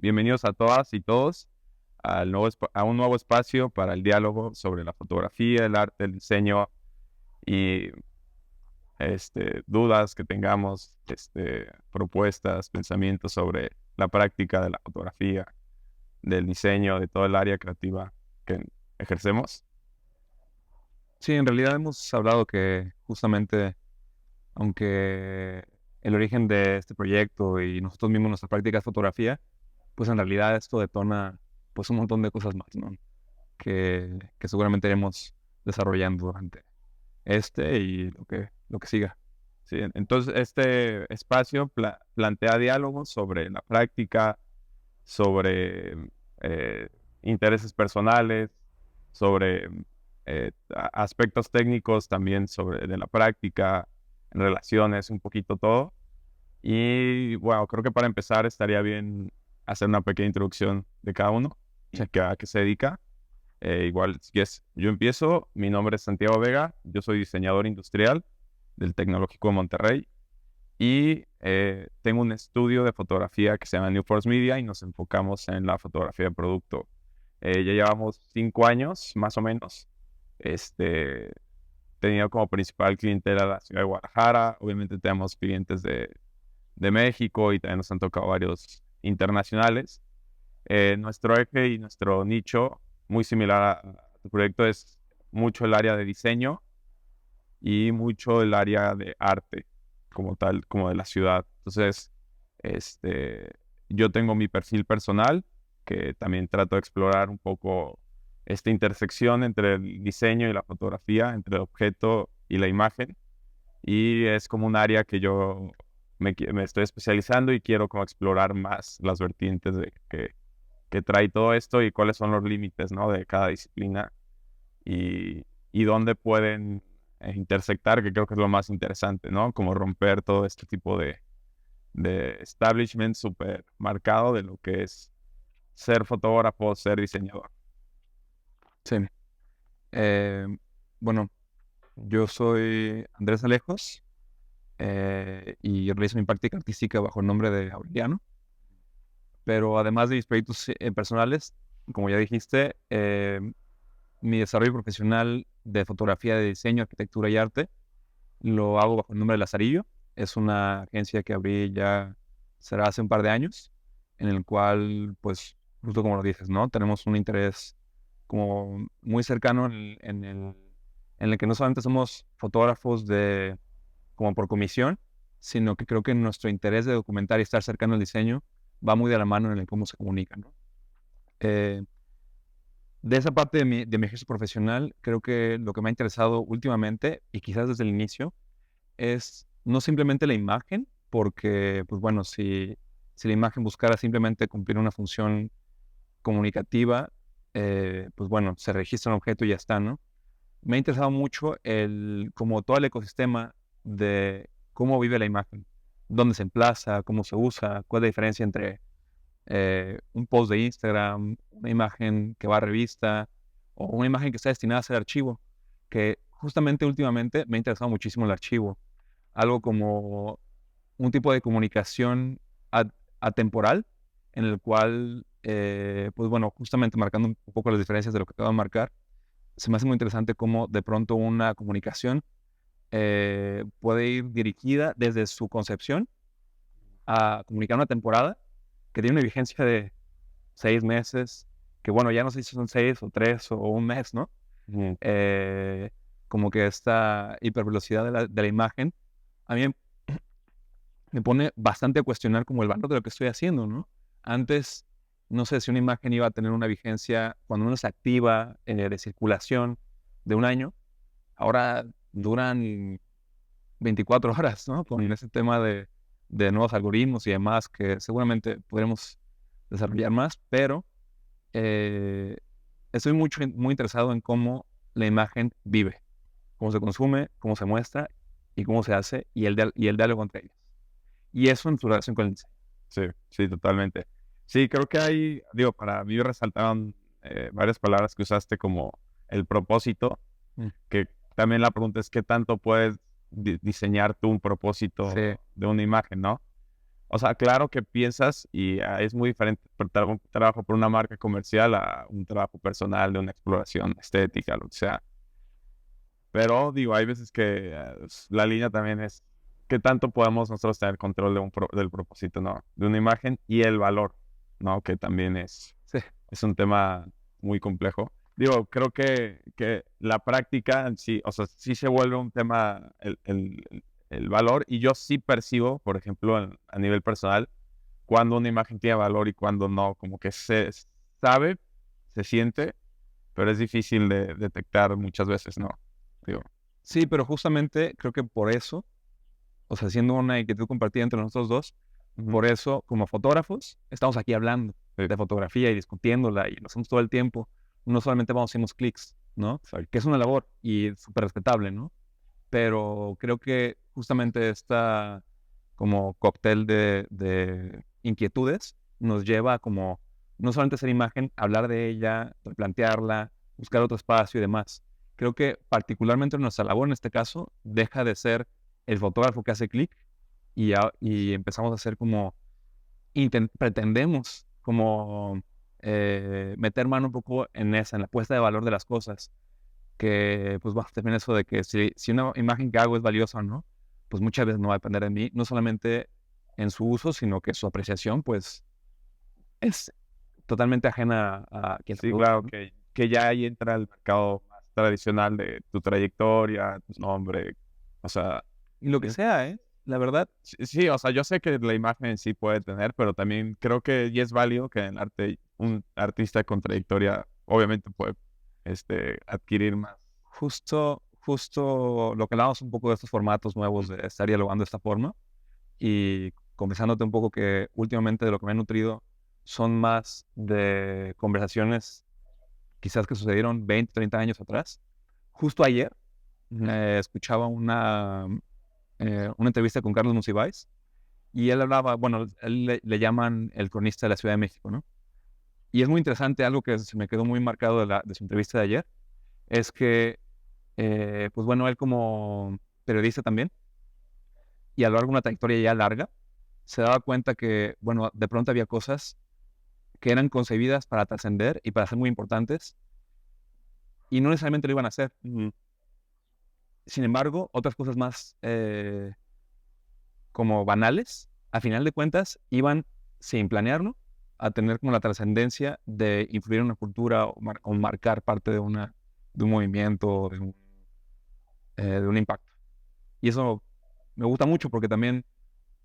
Bienvenidos a todas y todos a un nuevo espacio para el diálogo sobre la fotografía, el arte, el diseño y dudas que tengamos, propuestas, pensamientos sobre la práctica de la fotografía, del diseño, de todo el área creativa que ejercemos. Sí, en realidad hemos hablado que justamente, aunque el origen de este proyecto y nosotros mismos nuestra práctica es fotografía, pues en realidad esto detona pues un montón de cosas más, ¿no? Que seguramente iremos desarrollando durante y lo que siga. Sí, entonces, este espacio plantea diálogos sobre la práctica, sobre eh, intereses personales, sobre aspectos técnicos también de la práctica, en relaciones, un poquito todo. Y bueno, creo que para empezar estaría bien hacer una pequeña introducción de cada uno Sí. y a qué se dedica. Igual, si quieres, yo empiezo. Mi nombre es Santiago Vega, yo soy diseñador industrial del Tecnológico de Monterrey y tengo un estudio de fotografía que se llama New Force Media y nos enfocamos en la fotografía de producto. Ya llevamos 5 años, más o menos, teniendo como principal clientela la ciudad de Guadalajara. Obviamente tenemos clientes de México y también nos han tocado varios internacionales. Nuestro eje y nuestro nicho, muy similar a tu proyecto, es mucho el área de diseño y mucho el área de arte, como tal, como de la ciudad. Entonces, este, yo tengo mi perfil personal, que también trato de explorar un poco esta intersección entre el diseño y la fotografía, entre el objeto y la imagen. Y es como un área que yo me estoy especializando y quiero como explorar más las vertientes que trae todo esto y cuáles son los límites, ¿no? De cada disciplina y dónde pueden intersectar, que creo que es lo más interesante, ¿no? Como romper todo este tipo de establishment súper marcado de lo que es ser fotógrafo, ser diseñador. Sí. Eh, bueno, yo soy Andrés Alejos y realizo mi práctica artística bajo el nombre de Aureliano, pero además de mis proyectos personales, como ya dijiste, mi desarrollo profesional de fotografía, de diseño, arquitectura y arte lo hago bajo el nombre de Lazarillo. Es una agencia que abrí ya, será hace un par de años, en el cual, pues, justo como lo dices, ¿no? Tenemos un interés como muy cercano en el que no solamente somos fotógrafos como por comisión, sino que creo que nuestro interés de documentar y estar cercano al diseño va muy de la mano en el cómo se comunica, ¿no? Eh, de esa parte de mi ejercicio profesional, creo que lo que me ha interesado últimamente, y quizás desde el inicio, es no simplemente la imagen, porque, pues bueno, si la imagen buscara simplemente cumplir una función comunicativa, pues bueno, se registra un objeto y ya está, ¿no? Me ha interesado mucho como todo el ecosistema de cómo vive la imagen, dónde se emplaza, cómo se usa, cuál es la diferencia entre un post de Instagram, una imagen que va a revista o una imagen que está destinada a ser archivo, que justamente últimamente me ha interesado muchísimo el archivo, algo como un tipo de comunicación atemporal en el cual, pues bueno, justamente marcando un poco las diferencias de lo que acabo de marcar, se me hace muy interesante cómo de pronto una comunicación puede ir dirigida desde su concepción a comunicar una temporada que tiene una vigencia de 6 meses, que bueno, ya no sé si son 6 o 3 o un mes, ¿no? Ujú. Eh, Como que esta hipervelocidad de la imagen a mí me pone bastante a cuestionar como el valor de lo que estoy haciendo, ¿no? Antes, no sé si una imagen iba a tener una vigencia cuando uno se activa de circulación de un año, ahora duran 24 horas, ¿no? Con ese tema de nuevos algoritmos y demás que seguramente podremos desarrollar más, pero eh, estoy muy interesado en cómo la imagen vive, cómo se consume, cómo se muestra y cómo se hace y el diálogo entre ellas. Y eso en su relación con el diseño. Sí, sí, totalmente. Sí, creo que hay, digo, para mí resaltaron varias palabras que usaste como el propósito, Mm. que también la pregunta es qué tanto puedes diseñar tú un Sí, propósito de una imagen, ¿no? O sea, claro que piensas y es muy diferente un trabajo por una marca comercial a un trabajo personal de una exploración estética, lo que sea. Pero digo, hay veces que la línea también es qué tanto podemos nosotros tener control del propósito, ¿no? De una imagen y el valor, ¿no? Que también Sí. es un tema muy complejo. Digo, creo que la práctica, sí, o sea, sí se vuelve un tema el valor y yo sí percibo, por ejemplo, a nivel personal, cuando una imagen tiene valor y cuando no, como que se sabe, se siente, pero es difícil de detectar muchas veces, ¿no? Digo, Sí, pero justamente creo que por eso, o sea, siendo una inquietud compartida entre nosotros dos, por eso, como fotógrafos, estamos aquí hablando sí, de fotografía y discutiéndola y lo hacemos todo el tiempo. No solamente vamos haciendo clics, ¿no? exacto. Que es una labor y súper respetable, ¿no? Pero creo que justamente esta como cóctel de inquietudes nos lleva a como no solamente hacer imagen, hablar de ella, replantearla, buscar otro espacio y demás. Creo que particularmente nuestra labor en este caso deja de ser el fotógrafo que hace clic y empezamos a hacer como pretendemos como meter mano un poco en la puesta de valor de las cosas que, pues, bueno, también eso de que si una imagen que hago es valiosa o no, pues muchas veces no va a depender de mí, no solamente en su uso, sino que su apreciación, pues, es totalmente ajena a quien la Sí, produce, claro ¿no? que ya ahí entra el mercado más tradicional de tu trayectoria, tu nombre, o sea, Y lo que es- sea, ¿eh? La verdad, sí, sí, o sea, yo sé que la imagen en sí puede tener, pero también creo que ya es válido que en el arte un artista con trayectoria obviamente puede adquirir más. justo lo que hablábamos un poco de estos formatos nuevos de estar dialogando de esta forma y conversándote un poco que últimamente de lo que me he nutrido son más de conversaciones quizás que sucedieron 20, 30 años atrás. Justo ayer escuchaba una entrevista con Carlos Monsiváis y él hablaba, bueno, él le llaman el cronista de la Ciudad de México, ¿no? Y es muy interesante, algo que se me quedó muy marcado de su entrevista de ayer, es que, pues bueno, él como periodista también, y a lo largo de una trayectoria ya larga, se daba cuenta que, bueno, de pronto había cosas que eran concebidas para trascender y para ser muy importantes, y no necesariamente lo iban a hacer. Sin embargo, otras cosas más como banales, a final de cuentas, iban, sin planearlo, a tener como la trascendencia de influir en una cultura o marcar parte de un movimiento, de un impacto. Y eso me gusta mucho porque también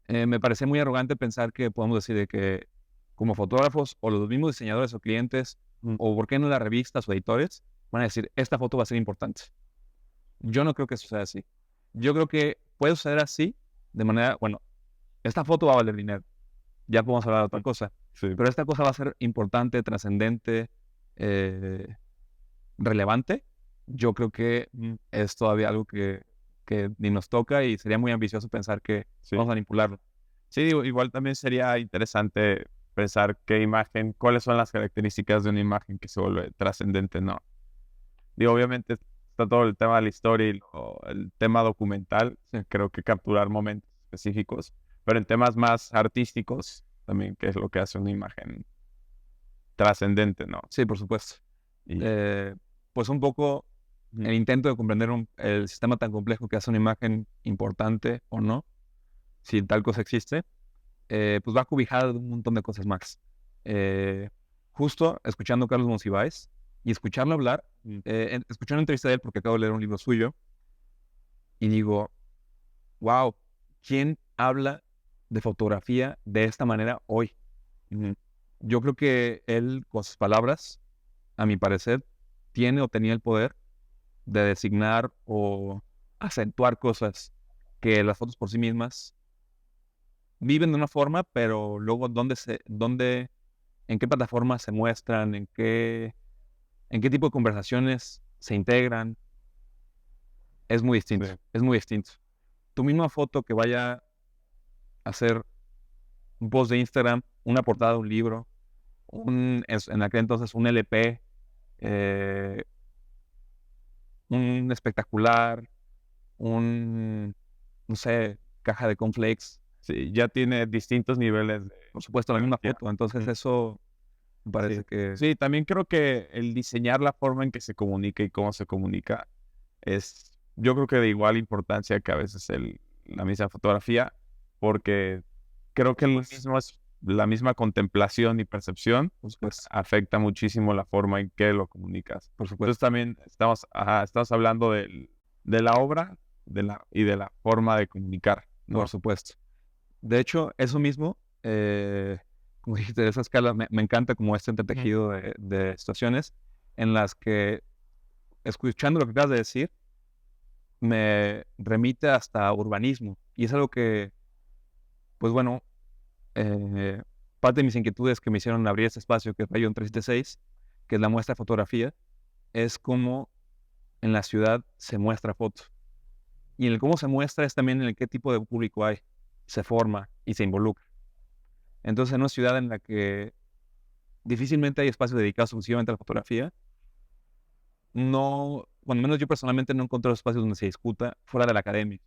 me parece muy arrogante pensar que podemos decir de que como fotógrafos o los mismos diseñadores o clientes, o por qué no las revistas o editores, van a decir, esta foto va a ser importante. Yo no creo que eso sea así. Yo creo que puede suceder así, de manera, bueno, esta foto va a valer dinero, ya podemos hablar de otra cosa, Sí, pero esta cosa va a ser importante, trascendente, eh, relevante. Yo creo que es todavía algo que ni nos toca y sería muy ambicioso pensar que sí. vamos a manipularlo. Sí, digo, igual también sería interesante pensar qué imagen, cuáles son las características de una imagen que se vuelve trascendente, ¿no? Digo, obviamente está todo el tema de la historia y el tema documental, Sí, creo que capturar momentos específicos, pero en temas más artísticos, también qué es lo que hace una imagen trascendente, ¿no? sí, por supuesto. Y Eh, pues un poco el intento de comprender el sistema tan complejo que hace una imagen importante o no, si tal cosa existe, pues va cobijada de un montón de cosas más. Eh, justo escuchando a Carlos Monsiváis y escucharlo hablar, escuché una entrevista de él porque acabo de leer un libro suyo y digo, wow, ¿quién habla de fotografía de esta manera hoy? Yo creo que él, con sus palabras, a mi parecer, tiene o tenía el poder de designar o acentuar cosas que las fotos por sí mismas viven de una forma, pero luego en qué plataformas se muestran, en qué tipo de conversaciones se integran, es muy distinto, sí, es muy distinto. Tu misma foto que vaya a hacer un post de Instagram, una portada de un libro, en aquel entonces un LP, eh, un espectacular, no sé, caja de cornflakes, Sí, ya tiene distintos niveles de Por supuesto, la misma tecnología. foto. Entonces eso me parece que... Sí, también creo que el diseñar la forma en que se comunica y cómo se comunica es, yo creo que de igual importancia que a veces la misma fotografía, porque creo que la misma contemplación y percepción Por supuesto, afecta muchísimo la forma en que lo comunicas. por supuesto. Entonces también estamos hablando de la obra y de la forma de comunicar, ¿no? Por supuesto. De hecho, eso mismo, como dijiste, de esa escala, me encanta como este entretejido de situaciones en las que, escuchando lo que acabas de decir, me remite hasta urbanismo. Y es algo que, pues bueno, parte de mis inquietudes que me hicieron abrir este espacio que es Rayon 376, que es la muestra de fotografía, es cómo en la ciudad se muestra foto. Y en el cómo se muestra es también en el qué tipo de público hay, se forma y se involucra. Entonces, en una ciudad en la que difícilmente hay espacios dedicados exclusivamente a la fotografía, no, cuando menos yo personalmente no encontré espacios donde se discuta fuera de la academia.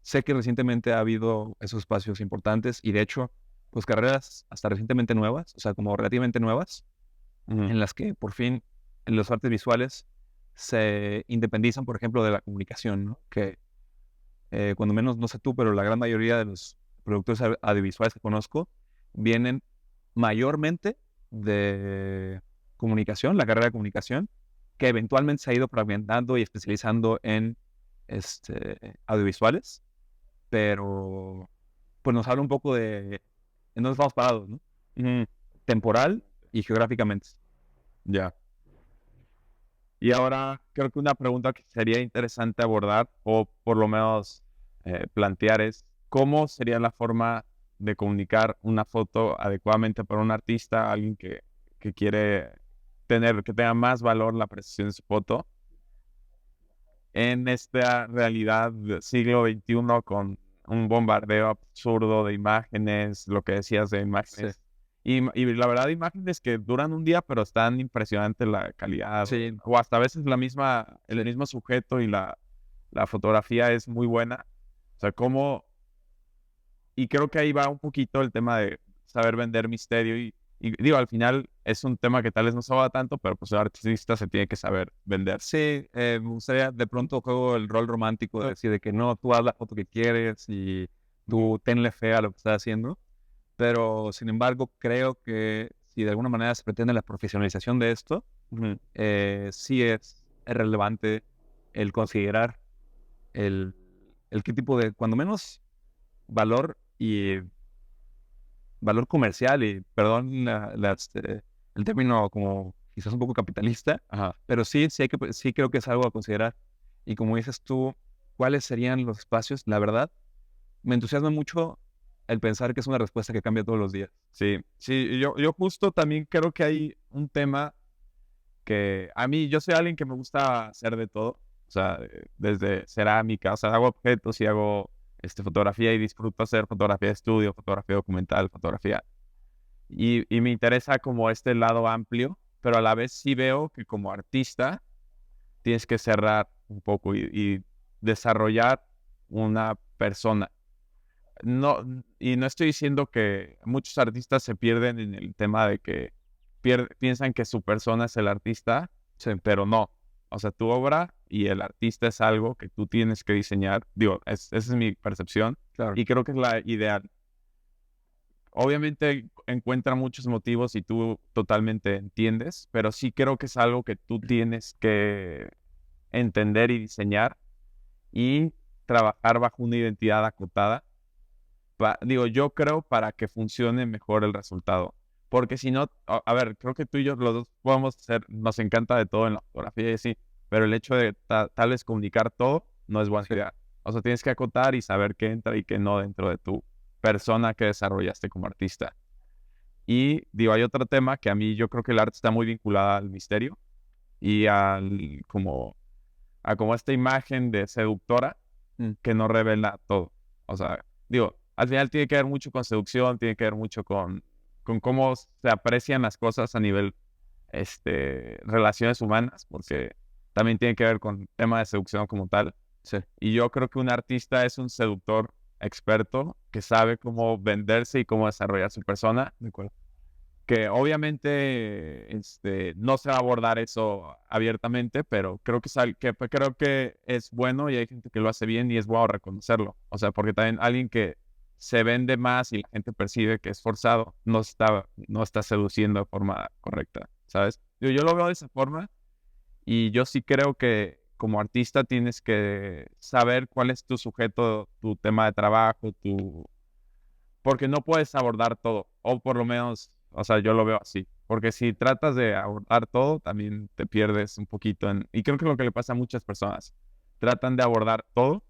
Sé que recientemente ha habido esos espacios importantes y de hecho, pues carreras hasta recientemente nuevas, o sea, como relativamente nuevas, en las que por fin en las artes visuales se independizan, por ejemplo, de la comunicación, ¿no? Que cuando menos, no sé tú, pero la gran mayoría de los productores audiovisuales que conozco vienen mayormente de comunicación, la carrera de comunicación, que eventualmente se ha ido fragmentando y especializando en audiovisuales, pero pues nos habla un poco de en dónde estamos parados, ¿no? Temporal y geográficamente. Ya. Y ahora creo que una pregunta que sería interesante abordar, o por lo menos plantear, es cómo sería la forma de comunicar una foto adecuadamente para un artista, alguien que quiere que tenga más valor la precisión de su foto en esta realidad del siglo XXI con un bombardeo absurdo de imágenes, lo que decías de imágenes. Sí. Y la verdad, imágenes que duran un día, pero están impresionantes la calidad. Sí. O hasta a veces el mismo sujeto y la fotografía es muy buena. O sea, y creo que ahí va un poquito el tema de saber vender misterio. Y digo, al final es un tema que tal vez no se va tanto, pero pues el artista se tiene que saber vender. Sí, me gustaría, de pronto juego el rol romántico de decir de que no, tú haz la foto que quieres y tú tenle fe a lo que estás haciendo. Pero, sin embargo, creo que si de alguna manera se pretende la profesionalización de esto, sí es relevante el considerar el qué tipo de, cuando menos, valor y valor comercial y, perdón, el término como quizás un poco capitalista, Ajá. pero sí, sí creo que es algo a considerar. Y como dices tú, ¿cuáles serían los espacios? La verdad, me entusiasma mucho el pensar que es una respuesta que cambia todos los días. Sí, sí, yo justo también creo que hay un tema que a mí, yo soy alguien que me gusta hacer de todo, o sea, desde cerámica, o sea, hago objetos y hago fotografía y disfruto hacer fotografía de estudio, fotografía documental, fotografía. Y me interesa como este lado amplio, pero a la vez sí veo que como artista tienes que cerrar un poco y desarrollar una persona. No, y no estoy diciendo que muchos artistas se pierden en el tema de que piensan que su persona es el artista, Sí. pero no. O sea, tu obra y el artista es algo que tú tienes que diseñar. Digo, esa es mi percepción Claro. y creo que es la ideal. Obviamente encuentra muchos motivos y tú totalmente entiendes, pero sí creo que es algo que tú tienes que entender y diseñar y trabajar bajo una identidad acotada. Digo, yo creo para que funcione mejor el resultado. Porque si no, a ver, creo que tú y yo los dos podemos nos encanta de todo en la fotografía y así, pero el hecho de tal vez comunicar todo no es buena idea. O sea, tienes que acotar y saber qué entra y qué no dentro de tu persona que desarrollaste como artista. Y digo, hay otro tema que a mí yo creo que el arte está muy vinculado al misterio y a como esta imagen de seductora que no revela todo. O sea, digo, al final tiene que ver mucho con seducción, tiene que ver mucho con cómo se aprecian las cosas a nivel relaciones humanas, porque también tiene que ver con tema de seducción como tal. Sí. Y yo creo que un artista es un seductor experto que sabe cómo venderse y cómo desarrollar su persona. De acuerdo. Que obviamente no se va a abordar eso abiertamente, pero creo creo que es bueno y hay gente que lo hace bien y es bueno reconocerlo. O sea, porque también alguien que se vende más y la gente percibe que es forzado, no está seduciendo de forma correcta, ¿sabes? Yo lo veo de esa forma y yo sí creo que como artista tienes que saber cuál es tu sujeto, tu tema de trabajo, porque no puedes abordar todo, o por lo menos, o sea, yo lo veo así, porque si tratas de abordar todo, también te pierdes un poquito y creo que es lo que le pasa a muchas personas, tratan de abordar todo,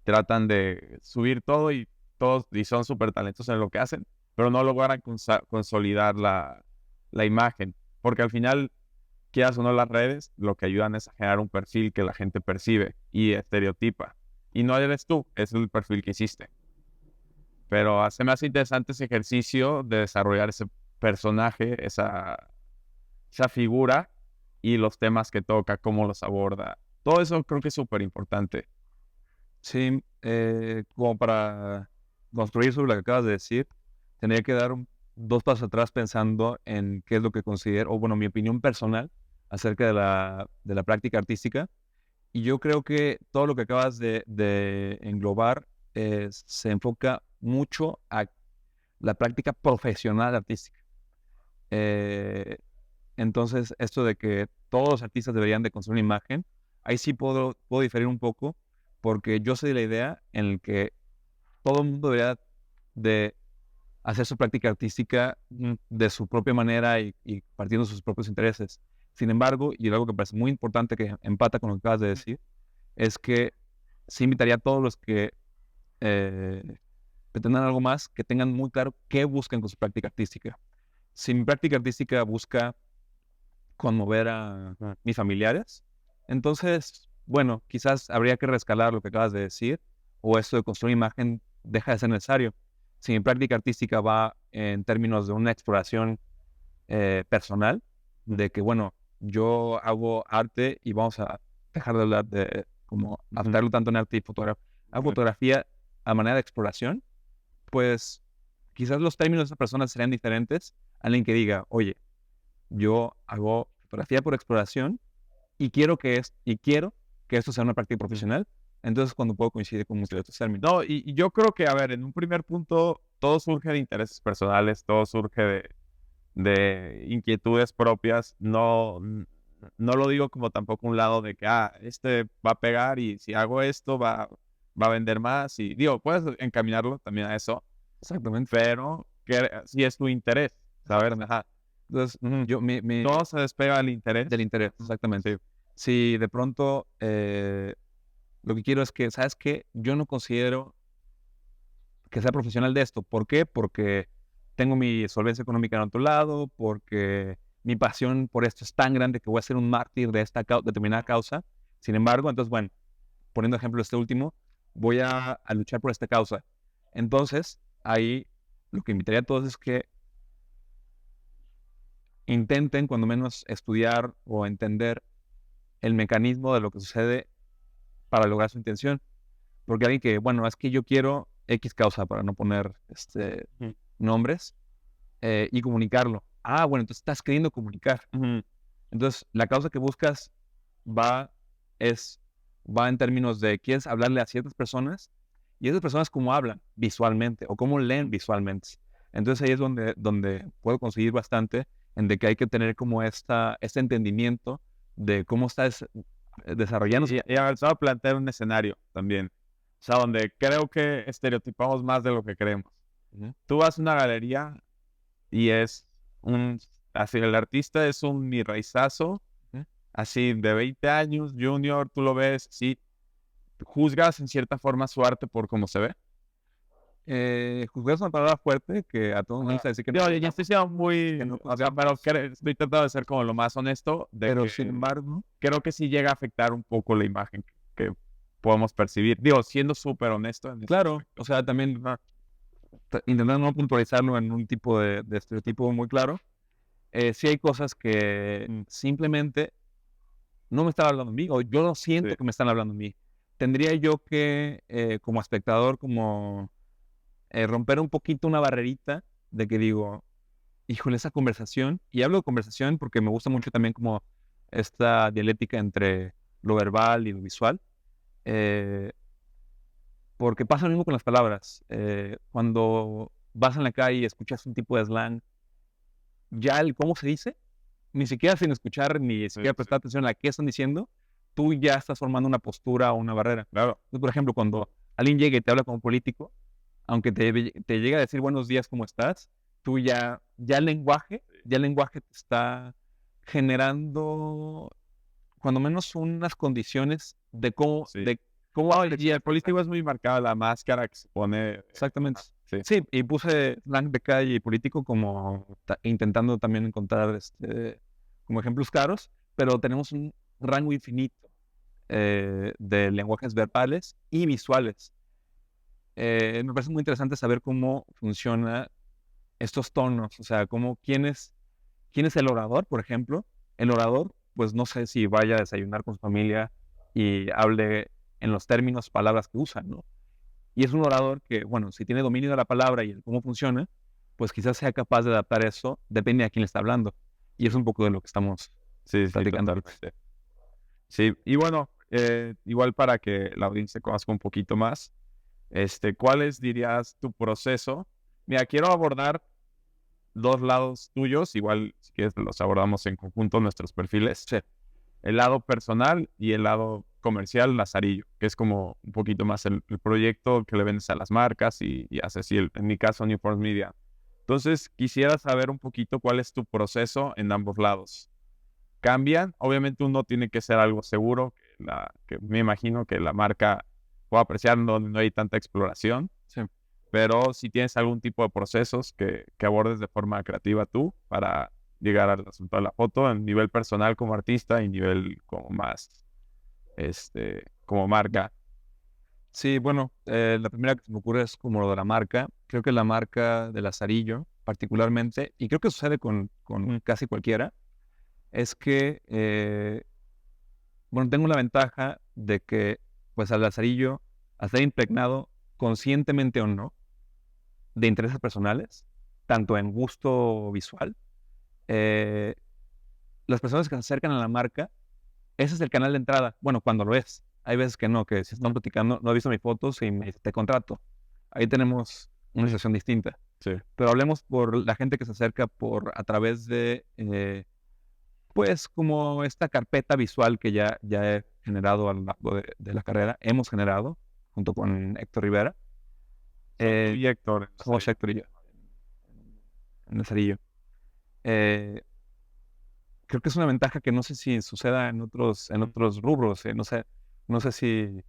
tratan de subir todo y todos, y son súper talentosos en lo que hacen, pero no logran consolidar la imagen, porque al final, quieras o no las redes, lo que ayudan es a generar un perfil que la gente percibe y estereotipa, y no eres tú, es el perfil que hiciste. Pero se me hace interesante ese ejercicio de desarrollar ese personaje, esa figura y los temas que toca, cómo los aborda. Todo eso creo que es súper importante. Sí, como para construir sobre lo que acabas de decir, tendría que dar 2 pasos atrás pensando en qué es lo que considero, o bueno, mi opinión personal acerca de la práctica artística. Y yo creo que todo lo que acabas de englobar se enfoca mucho a la práctica profesional artística. Entonces, esto de que todos los artistas deberían de construir una imagen, ahí sí puedo diferir un poco, porque yo soy de la idea en la que todo el mundo debería de hacer su práctica artística de su propia manera y partiendo de sus propios intereses. Sin embargo, y algo que me parece muy importante que empata con lo que acabas de decir, es que sí invitaría a todos los que pretendan algo más, que tengan muy claro qué buscan con su práctica artística. Si mi práctica artística busca conmover a mis familiares, entonces, bueno, quizás habría que rescalar lo que acabas de decir, o esto de construir imagen deja de ser necesario. Si mi práctica artística va en términos de una exploración personal, de que, bueno, yo hago arte y vamos a dejar de hablar de como hablarlo tanto en arte y fotografía, hago fotografía a manera de exploración, pues quizás los términos de esa persona serían diferentes a alguien que diga, oye, yo hago fotografía por exploración y quiero que esto sea una práctica profesional. Entonces, cuando puedo coincidir con muchos de estos términos. No, y yo creo que, a ver, en un primer punto, todo surge de intereses personales, todo surge de inquietudes propias. No lo digo como tampoco un lado de que, este va a pegar y si hago esto va a vender más. Y digo, puedes encaminarlo también a eso. Exactamente. Pero si es tu interés, ¿sabes? Ajá. Entonces, yo todo se despega del interés. Del interés, exactamente. Si de pronto lo que quiero es que, ¿sabes qué? Yo no considero que sea profesional de esto. ¿Por qué? Porque tengo mi solvencia económica en otro lado, porque mi pasión por esto es tan grande que voy a ser un mártir de esta determinada causa. Sin embargo, entonces, bueno, poniendo ejemplo este último, voy a luchar por esta causa. Entonces, ahí lo que invitaría a todos es que intenten cuando menos estudiar o entender el mecanismo de lo que sucede para lograr su intención. Porque alguien que, bueno, es que yo quiero X causa, para no poner nombres, y comunicarlo. Bueno, entonces estás queriendo comunicar. Entonces, la causa que buscas va en términos de quieres hablarle a ciertas personas, y esas personas cómo hablan visualmente, o cómo leen visualmente. Entonces ahí es donde puedo conseguir bastante, en de que hay que tener como este entendimiento de cómo estás desarrollándose. Y a plantear un escenario también. O sea, donde creo que estereotipamos más de lo que creemos. Tú vas a una galería y así el artista es un mi raizazo, así de 20 años, junior, tú lo ves, sí. ¿Juzgas en cierta forma su arte por cómo se ve? Juzgar es una palabra fuerte que a todos nos gusta decir que no. Ya estoy siendo muy... que no, o sea, pero estoy tratando de ser como lo más honesto. Pero sin embargo, creo que sí llega a afectar un poco la imagen que podemos percibir. Digo, siendo súper honesto. Claro, o sea, también intentando no puntualizarlo en un tipo de estereotipo muy claro, sí hay cosas que simplemente no me están hablando a mí, o yo no siento que me están hablando a mí. tendría yo que, como espectador, como romper un poquito una barrerita de que digo, híjole, esa conversación, y hablo de conversación porque me gusta mucho también como esta dialéctica entre lo verbal y lo visual, eh, porque pasa lo mismo con las palabras. Cuando vas en la calle y escuchas un tipo de slang, ya el cómo se dice, ni siquiera sin escuchar, ni siquiera prestar atención a qué están diciendo, tú ya estás formando una postura o una barrera. Claro. Entonces, por ejemplo, cuando alguien llega y te habla como político, aunque te llegue a decir buenos días, ¿cómo estás? Tú ya el lenguaje te está generando, cuando menos, unas condiciones de cómo, Sí. de cómo Y el político es muy marcado, la máscara que se pone. exactamente. Sí. Sí, y puse slang de calle y político como intentando también encontrar como ejemplos claros, pero tenemos un rango infinito de lenguajes verbales y visuales. Me parece muy interesante saber cómo funciona estos tonos, o sea, quién es el orador, por ejemplo. El orador, pues no sé si vaya a desayunar con su familia y hable en los términos, palabras que usan, ¿no? Y es un orador que, bueno, si tiene dominio de la palabra y el cómo funciona, pues quizás sea capaz de adaptar eso, depende de quién le está hablando. Y es un poco de lo que estamos Sí, platicando ahorita. totalmente. Sí, y bueno, igual para que la audiencia conozca un poquito más, ¿cuál es, dirías, tu proceso? Mira, quiero abordar dos lados tuyos, igual si quieres los abordamos en conjunto nuestros perfiles. Sí. El lado personal y el lado comercial, Lazarillo, que es como un poquito más el proyecto que le vendes a las marcas y haces, así, en mi caso, New Force Media. Entonces, quisiera saber un poquito cuál es tu proceso en ambos lados. ¿Cambian? Obviamente uno tiene que ser algo seguro, que me imagino que la marca pueda apreciar donde no hay tanta exploración. Sí. Pero si tienes algún tipo de procesos que abordes de forma creativa tú para llegar al resultado de la foto, en nivel personal como artista y nivel como más, como marca. Sí, bueno, la primera que se me ocurre es como lo de la marca. Creo que la marca de Lazarillo, particularmente, y creo que sucede con casi cualquiera, es que, bueno, tengo la ventaja de que, pues, al Lazarillo, al ser impregnado, conscientemente o no, de intereses personales, tanto en gusto visual, eh, las personas que se acercan a la marca, ese es el canal de entrada. Bueno, cuando lo es. Hay veces que no, que si están platicando, no he visto mis fotos y me dice, te contrato. Ahí tenemos una situación distinta. Sí. Pero hablemos por la gente que se acerca a través de, pues, como esta carpeta visual que ya he generado a lo largo de la carrera, hemos generado, junto con Héctor Rivera. Y Héctor. Somos Héctor y yo, en Lazarillo. Creo que es una ventaja que no sé si suceda en otros rubros. No sé si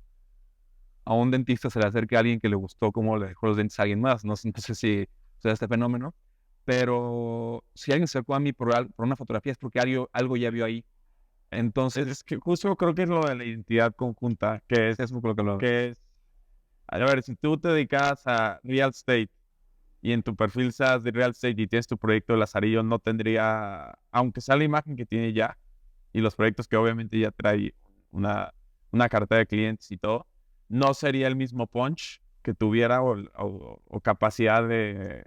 a un dentista se le acerque a alguien que le gustó cómo le dejó los dientes a alguien más. No sé si sucede este fenómeno. Pero si alguien se acercó a mí por una fotografía es porque algo ya vio ahí. Entonces, Es que justo creo que es lo de la identidad conjunta, que es lo que lo... que es, a ver, si tú te dedicas a real estate y en tu perfil seas de real estate y tienes tu proyecto de Lazarillo, no tendría, aunque sea la imagen que tiene ya y los proyectos que obviamente ya trae una cartera de clientes y todo, no sería el mismo punch que tuviera o capacidad de,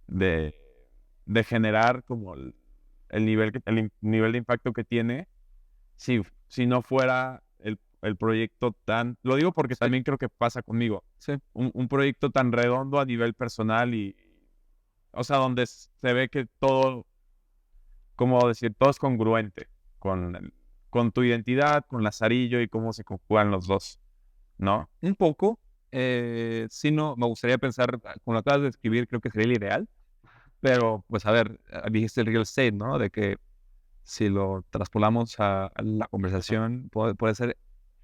de generar como el nivel de impacto que tiene si no fuera el proyecto tan... Lo digo porque también creo que pasa conmigo. Sí. Un proyecto tan redondo a nivel personal o sea, donde se ve que todo, como decir, todo es congruente con tu identidad, con Lazarillo y cómo se conjugan los dos, ¿no? Un poco. Sí, no, me gustaría pensar, como lo acabas de escribir, creo que sería el ideal. Pero, pues, a ver, dijiste el real estate, ¿no? De que si lo traspolamos a la conversación, puede ser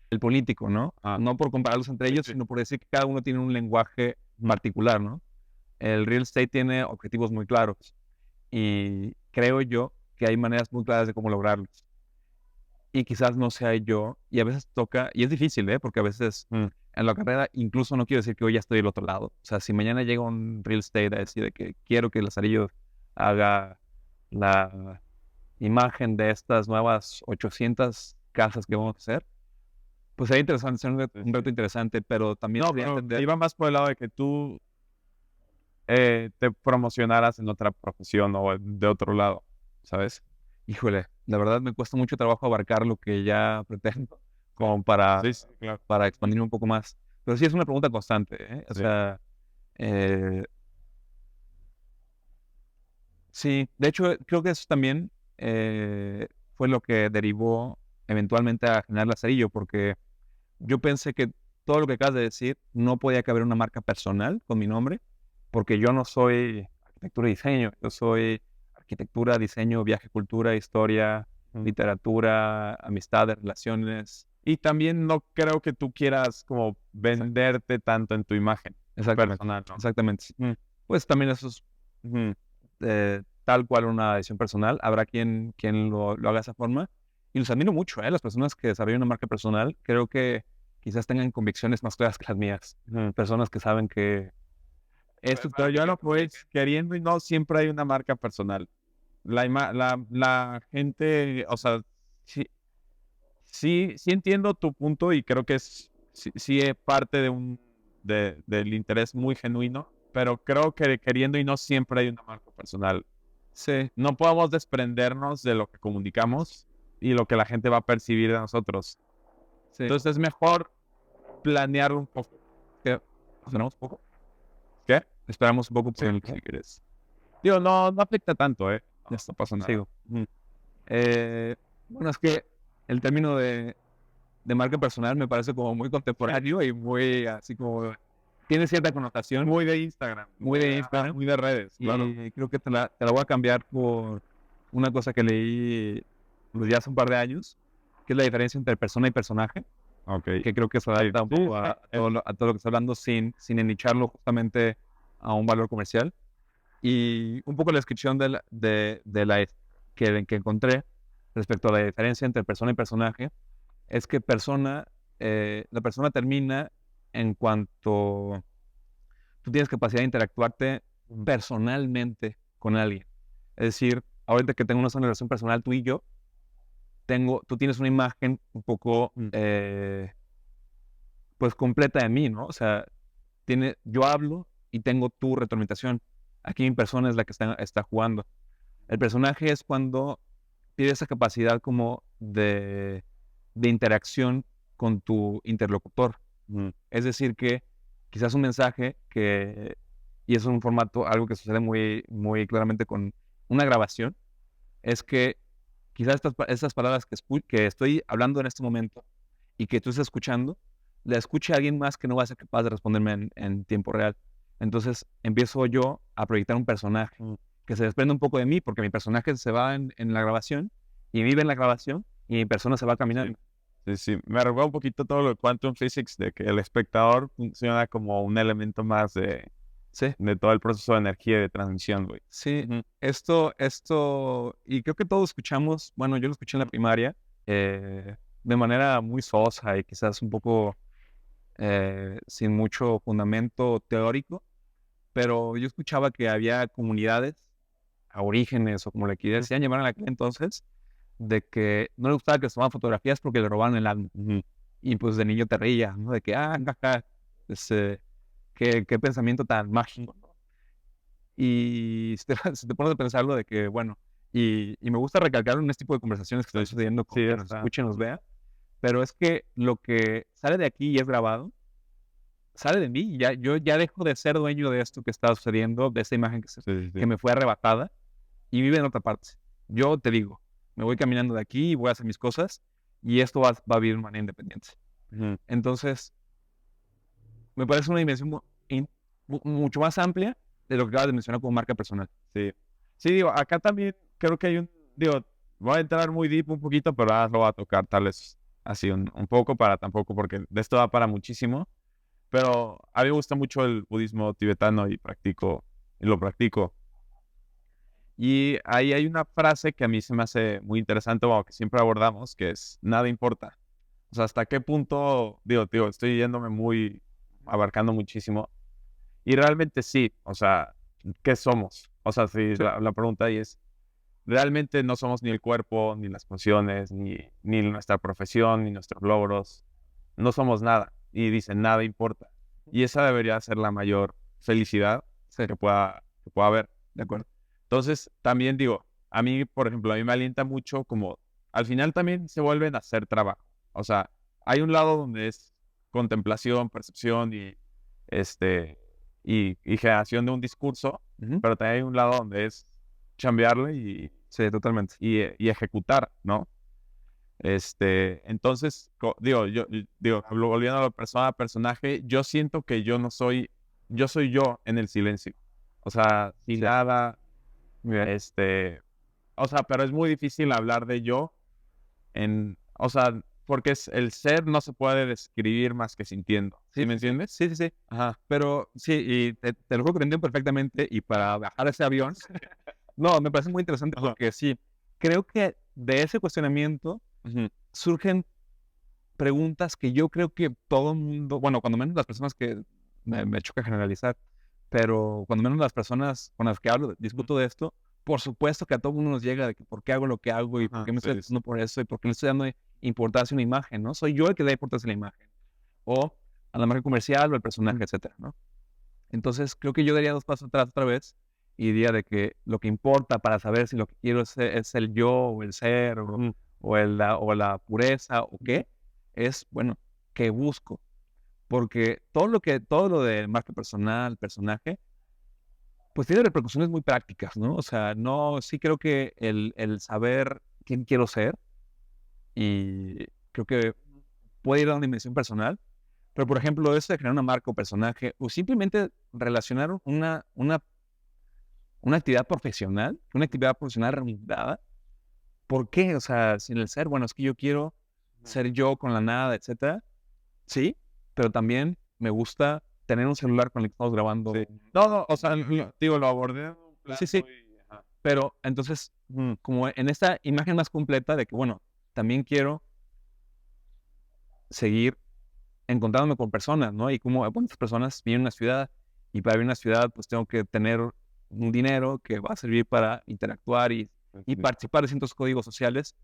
el político, ¿no? No por compararlos entre ellos, sino por decir que cada uno tiene un lenguaje particular, ¿no? El real estate tiene objetivos muy claros y creo yo que hay maneras muy claras de cómo lograrlos. Y quizás no sea yo, y a veces toca, y es difícil, ¿eh? Porque a veces en la carrera incluso no quiero decir que hoy ya estoy del otro lado. O sea, si mañana llega un real estate a decir de que quiero que Lazarillo haga la imagen de estas nuevas 800 casas que vamos a hacer, Pues sería interesante, sería un reto interesante, pero también No, sería pero entender... iba más por el lado de que tú te promocionaras en otra profesión o de otro lado, ¿sabes? Híjole, la verdad me cuesta mucho trabajo abarcar lo que ya pretendo, como Sí, sí, claro. para expandir un poco más. Pero sí es una pregunta constante, ¿eh? O Sí. sea, eh, sí, de hecho, creo que eso también fue lo que derivó eventualmente a generar Lazarillo, porque yo pensé que todo lo que acabas de decir no podía caber una marca personal con mi nombre, porque yo no soy arquitectura y diseño, yo soy arquitectura, diseño, viaje, cultura, historia, Mm. literatura, amistades, relaciones. Y también no creo que tú quieras como venderte tanto en tu imagen Exactamente, personal, ¿no? exactamente. Mm. Pues también eso es tal cual una decisión personal. Habrá quien lo haga de esa forma. Y los admiro mucho, ¿eh? Las personas que desarrollan una marca personal, creo que quizás tengan convicciones más claras que las mías. Personas que saben que esto Pero yo lo pues queriendo y no siempre hay una marca personal. La gente, o sea, sí, sí entiendo tu punto y creo que sí es parte del interés muy genuino, pero creo que queriendo y no siempre hay una marca personal. sí, No podemos desprendernos de lo que comunicamos y lo que la gente va a percibir de nosotros. sí. Entonces es mejor planearlo un poco. ¿Esperamos un poco? ¿Qué? Esperamos un poco Sí, por si quieres. Digo, no afecta tanto, ¿eh? Ya está, No pasa nada. sigo. Bueno, es que el término de marca personal me parece como muy contemporáneo y muy así como... Tiene cierta connotación. Muy de Instagram. Muy de Instagram. Muy de redes, claro. Y creo que te la voy a cambiar por una cosa que leí pues, ya hace un par de años, que es la diferencia entre persona y personaje, Ok. que creo que se adapta un Sí, poco a todo lo que está hablando sin ennicharlo justamente a un valor comercial. Y un poco la descripción que encontré respecto a la diferencia entre persona y personaje es que la persona termina en cuanto tú tienes capacidad de interactuarte personalmente con alguien. Es decir, ahorita que tengo una relación personal tú y yo, tú tienes una imagen un poco, pues, completa de mí, ¿no? O sea, yo hablo y tengo tu retroalimentación. Aquí mi persona es la que está jugando. El personaje es cuando tienes esa capacidad como de interacción con tu interlocutor. Es decir, que quizás un mensaje y es un formato, algo que sucede muy, muy claramente con una grabación, es que quizás estas palabras que estoy hablando en este momento y que tú estás escuchando, la escuche a alguien más que no va a ser capaz de responderme en tiempo real. Entonces empiezo yo a proyectar un personaje que se desprende un poco de mí, porque mi personaje se va en la grabación y vive en la grabación y mi persona se va caminando. Sí. Me recuerda un poquito todo lo de Quantum Physics, de que el espectador funciona como un elemento más Sí. de todo el proceso de energía y de transmisión, güey. Sí, y creo que todos escuchamos, bueno, yo lo escuché en la primaria, de manera muy sosa y quizás un poco sin mucho fundamento teórico, pero yo escuchaba que había comunidades, aborígenes o como le quieran llamar en aquel entonces, de que no le gustaba que se tomaban fotografías porque le robaban el alma. Y pues de niño te reías, ¿no? De que, jaja, qué pensamiento tan mágico, ¿no? Y se te pones a pensarlo de que, bueno, y me gusta recalcarlo en este tipo de conversaciones que están sucediendo con que nos escuchen, nos vea, pero es que lo que sale de aquí y es grabado, sale de mí. Yo ya dejo de ser dueño de esto que está sucediendo, de esta imagen que me fue arrebatada y vive en otra parte. Yo te digo, me voy caminando de aquí y voy a hacer mis cosas y esto va a vivir de manera independiente. Entonces, me parece una dimensión mucho más amplia de lo que acabas de mencionar como marca personal. Sí, digo, acá también creo que digo, voy a entrar muy deep un poquito, pero ahora lo voy a tocar tal vez así un poco para tampoco, porque de esto da para muchísimo. Pero a mí me gusta mucho el budismo tibetano y lo practico. Y ahí hay una frase que a mí se me hace muy interesante, o que siempre abordamos, que es, nada importa. O sea, hasta qué punto, digo, estoy abarcando muchísimo. Y realmente sí, o sea, ¿qué somos? O sea, si la pregunta ahí es, realmente no somos ni el cuerpo, ni las funciones, ni nuestra profesión, ni nuestros logros. no somos nada. Y dicen, nada importa. Y esa debería ser la mayor felicidad Sí, que pueda haber. de acuerdo. Entonces, también digo, a mí, por ejemplo, a mí me alienta mucho como, al final también se vuelven a hacer trabajo. O sea, hay un lado donde es contemplación, percepción y generación de un discurso, Ujú. pero también hay un lado donde es chambearle Sí, totalmente. y ejecutar, ¿no? Entonces, digo, volviendo a la persona, personaje, yo siento que yo soy yo en el silencio. O sea, sin Sí. nada, Muy bien. o sea, pero es muy difícil hablar de yo o sea, porque el ser no se puede describir más que sintiendo. ¿Sí me entiendes? Sí, sí, sí. Ajá. Pero sí, y te lo juro que te entiendo perfectamente. Y para bajar ese avión, no, me parece muy interesante Ajá. porque sí, creo que de ese cuestionamiento Ujú. surgen preguntas que yo creo que todo el mundo, bueno, cuando menos las personas que me choca generalizar, pero cuando menos las personas con las que hablo, discuto de esto, por supuesto que a todo el mundo nos llega de que por qué hago lo que hago y por Ajá, qué me estoy sí, haciendo por eso y por qué le estoy dando importancia a una imagen, ¿no? Soy yo el que da importancia a la imagen o a la marca comercial o al personaje, etcétera, ¿no? Entonces, creo que yo daría 2 pasos atrás otra vez y diría de que lo que importa para saber si lo que quiero es el yo o el ser Ujú. o la pureza o qué, es, bueno, ¿qué busco? Porque todo lo de marca personal, personaje, pues tiene repercusiones muy prácticas, ¿no? O sea, no, sí creo que el saber quién quiero ser y creo que puede ir a una dimensión personal, pero por ejemplo, eso de crear una marca o personaje o simplemente relacionar una actividad profesional remunerada. ¿Por qué? O sea, sin el ser, bueno, es que yo quiero ser yo con la nada, etcétera. Sí, pero también me gusta tener un celular con el que estamos grabando. Sí. No, o sea, digo, lo abordé en un plano Sí, sí, ajá. pero entonces, como en esta imagen más completa de que, bueno, también quiero seguir encontrándome con personas, ¿no? Y como, bueno, estas personas viven en una ciudad y para vivir en una ciudad, pues tengo que tener un dinero que va a servir para interactuar y participar de ciertos códigos sociales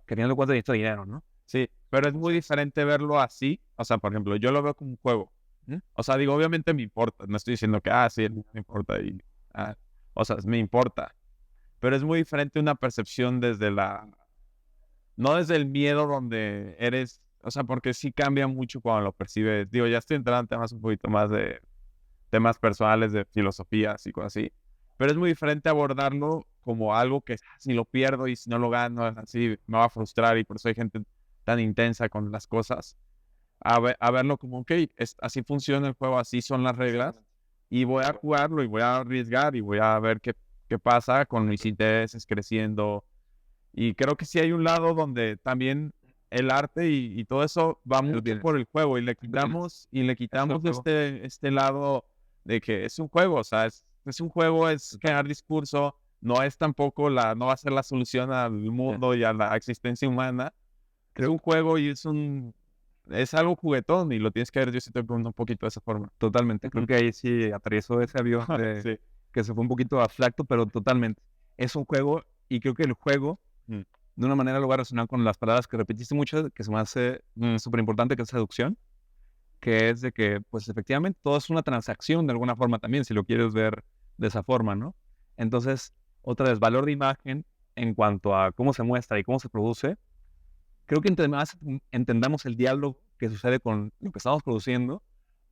que al final de cuentas necesito dinero, ¿no? Sí, pero es muy diferente verlo así. O sea, por ejemplo, yo lo veo como un juego. Ujú. O sea, digo, obviamente me importa. No estoy diciendo que, sí, no me importa. O sea, me importa. Pero es muy diferente una percepción no desde el miedo donde eres, o sea, porque sí cambia mucho cuando lo percibes. Digo, ya estoy entrando en temas un poquito más de temas personales, de filosofías y cosas así. Pero es muy diferente abordarlo como algo que si lo pierdo y si no lo gano, así me va a frustrar y por eso hay gente tan intensa con las cosas. A verlo como, ok, así funciona el juego, así son las reglas y voy a jugarlo y voy a arriesgar y voy a ver qué pasa con mis intereses creciendo. Y creo que sí hay un lado donde también el arte y todo eso va Ahí lo mucho tienes. por el juego y le Es quitamos un juego. este lado de que es un juego, o sea, es un juego, es crear discurso, no es tampoco no va a ser la solución al mundo y a la existencia humana. Es un juego y es algo juguetón y lo tienes que ver, yo siento un poquito de esa forma. Totalmente. Creo que ahí sí aterrizó ese avión Sí. que se fue un poquito abstracto, pero totalmente. Es un juego y creo que el juego, Mm. de una manera, lo voy a relacionar con las palabras que repetiste mucho, que se me hace súper importante, que es seducción, que es de que, pues efectivamente, todo es una transacción de alguna forma también, si lo quieres ver de esa forma, ¿no? Entonces, otra vez, valor de imagen en cuanto a cómo se muestra y cómo se produce. Creo que entre más entendamos el diálogo que sucede con lo que estamos produciendo,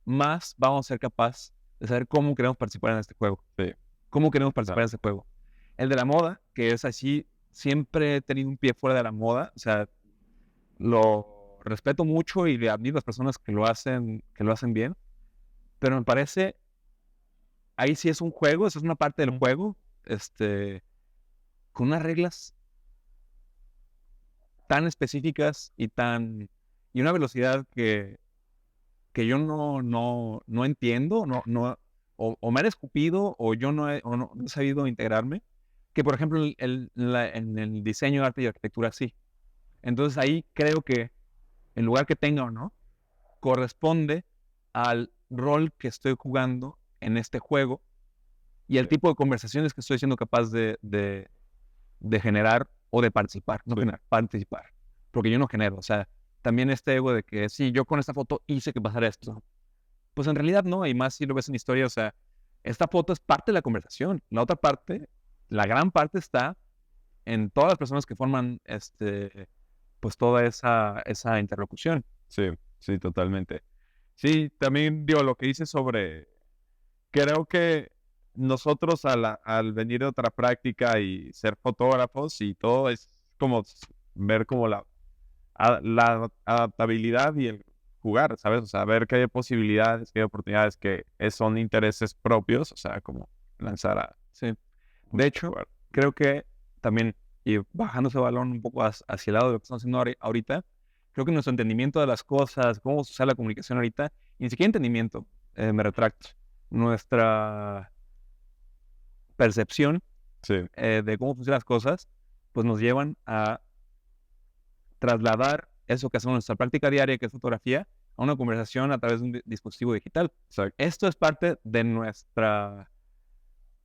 más vamos a ser capaz de saber cómo queremos participar en este juego. Sí. Cómo queremos participar Claro. en este juego. El de la moda, que es así, siempre he tenido un pie fuera de la moda. O sea, lo respeto mucho y le admiro a las personas que lo hacen bien. Pero me parece, ahí sí es un juego, eso es una parte del juego, con unas reglas tan específicas y una velocidad que yo no entiendo, o me han escupido, o yo no he sabido integrarme, que por ejemplo en el diseño, arte y arquitectura sí. Entonces ahí creo que el lugar que tenga o no, corresponde al rol que estoy jugando en este juego y al tipo de conversaciones que estoy siendo capaz de generar o de participar, no Sí. generar, participar. Porque yo no genero, o sea, también este ego de que sí, yo con esta foto hice que pasara esto. Pues en realidad no, y más si lo ves en historia, o sea, esta foto es parte de la conversación. La otra parte, la gran parte está en todas las personas que forman pues toda esa interlocución. Sí, sí, totalmente. Sí, también digo lo que dices sobre, creo que nosotros al venir de otra práctica y ser fotógrafos y todo es como ver como la adaptabilidad y el jugar, ¿sabes? O sea, ver que hay posibilidades, que hay oportunidades, que son intereses propios, o sea, como lanzar a Sí. De hecho, jugar. creo que también, y bajando ese balón un poco hacia el lado de lo que estamos haciendo ahorita, creo que nuestro entendimiento de las cosas, cómo usar la comunicación ahorita, y ni siquiera entendimiento, me retracto, nuestra percepción Sí, de cómo funcionan las cosas, pues nos llevan a trasladar eso que hacemos en nuestra práctica diaria, que es fotografía, a una conversación a través de un dispositivo digital. exacto. Esto es parte de nuestro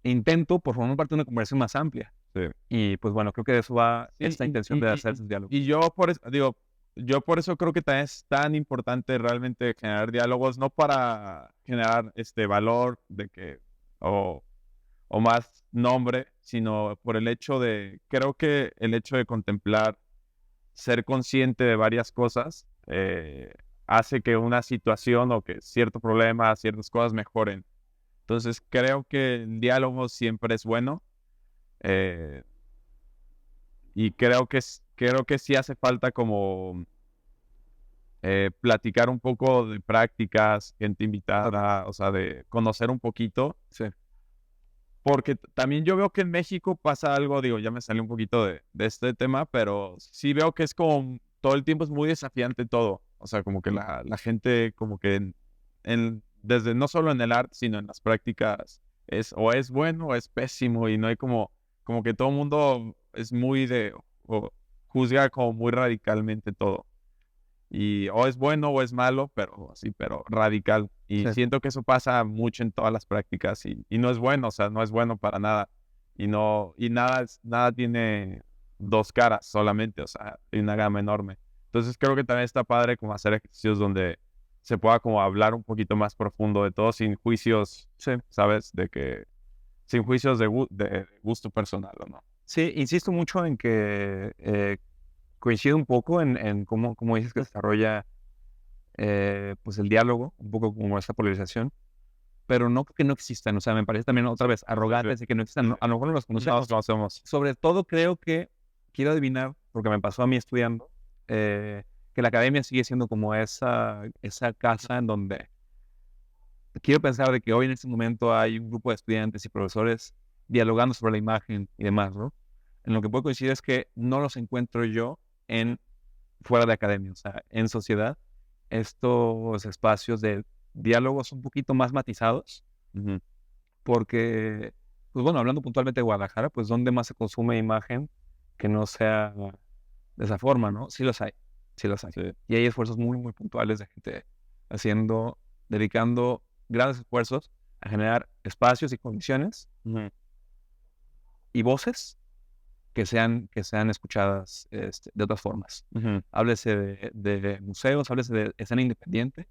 intento por formar parte de una conversación más amplia. Sí. Y pues bueno, creo que de eso va Sí, esta intención de hacer esos diálogos. y yo por eso, digo, yo por eso creo que también es tan importante realmente generar diálogos, no para generar valor de que, o más nombre, sino por el hecho de, creo que el hecho de contemplar, ser consciente de varias cosas, hace que una situación o que cierto problema, ciertas cosas mejoren. Entonces creo que el diálogo siempre es bueno. eh, y creo que sí hace falta como platicar un poco de prácticas, gente invitada, o sea, de conocer un poquito. Sí. Porque también yo veo que en México pasa algo, digo, ya me salió un poquito de este tema, pero sí veo que es como todo el tiempo es muy desafiante todo. O sea, como que la gente como que desde no solo en el arte, sino en las prácticas o es bueno o es pésimo y no hay como que todo el mundo es muy o juzga como muy radicalmente todo. Y o es bueno o es malo, pero sí, pero radical. Y Sí. siento que eso pasa mucho en todas las prácticas y no es bueno, o sea, no es bueno para nada. Y nada tiene dos caras solamente, o sea, hay una gama enorme. Entonces creo que también está padre como hacer ejercicios donde se pueda como hablar un poquito más profundo de todo sin juicios, Sí. ¿sabes? Sin juicios de gusto personal, ¿o no? Sí, insisto mucho en que coincido un poco en cómo dices que se desarrolla pues el diálogo, un poco como esta polarización, pero no que no existan, o sea, me parece también otra vez arrogante de que no existan, a lo mejor no los conocemos. No hacemos. Sobre todo creo que, quiero adivinar, porque me pasó a mí estudiando, que la academia sigue siendo como esa casa en donde quiero pensar de que hoy en este momento hay un grupo de estudiantes y profesores dialogando sobre la imagen y demás, ¿no? En lo que puedo coincidir es que no los encuentro yo en fuera de academia, o sea, en sociedad, estos espacios de diálogos un poquito más matizados, Ujú. porque, pues bueno, hablando puntualmente de Guadalajara, pues ¿dónde más se consume imagen que no sea de esa forma, ¿no? Sí los hay, sí los hay. Sí. Y hay esfuerzos muy, muy puntuales de gente dedicando grandes esfuerzos a generar espacios y condiciones Ujú. y voces que sean escuchadas de otras formas. Ujú. Háblese de museos, háblese de escena independiente,